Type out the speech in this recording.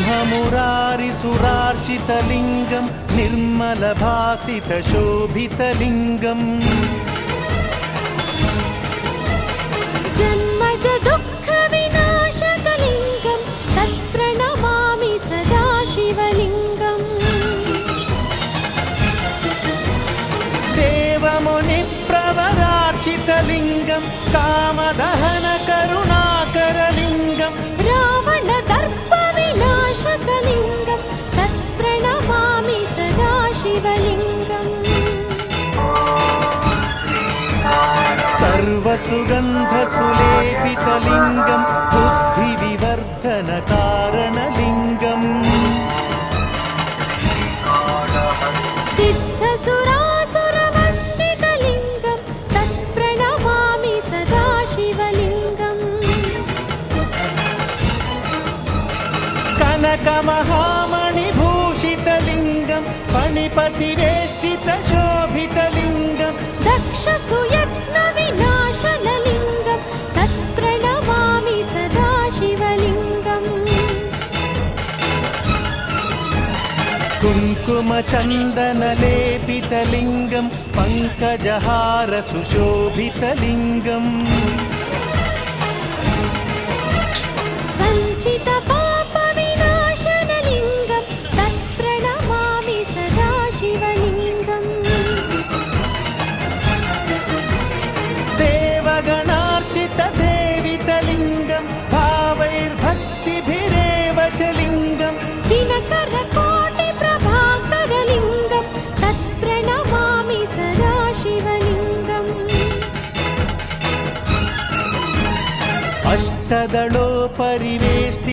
ब्रह्ममुरारिसुरार्चितलिङ्गं निर्मलभासितशोभितलिङ्गम् जन्मज दुःखविनाशकलिङ्गं तत्प्रणमामि सदा शिवलिङ्गम् देवमुनिप्रवरार्चितलिङ्गं कामदहनकरुणाकरलिङ्गं रावणदर्पविनाशकलिङ्गं तत्प्रणमामि सदा शिवलिङ्गम् सर्वसुगन्धसुलेपितलिङ्गं बुद्धिविवर्धनकारणलिङ्गम् सिद्धसुरासुरवन्दितलिङ्गं तत्प्रणमामि सदा शिवलिङ्गम् कनकमहामणिभूषितलिङ्गं फणिपतिवेष्टितशोभितलिङ्गं दक्षसुयत्नविनाशनलिङ्गं तत्प्रणमामि सदा शिवलिङ्गम् कुङ्कुमचन्दनलेपितलिङ्गं पङ्कजहारसुशोभितलिङ्गम् सञ्चितपापविनाशनलिङ्गं तत्प्रणमामि सदा शिवलिङ्गम् देवगणार्चितसेवितलिङ्गं भावैर्भक्तिभिरेव च लिङ्गं दिनकरकोटिप्रभाकरलिङ्गं तत्प्रणमामि सदा शिवलिङ्गम् अष्टदलोपरिवेष्टि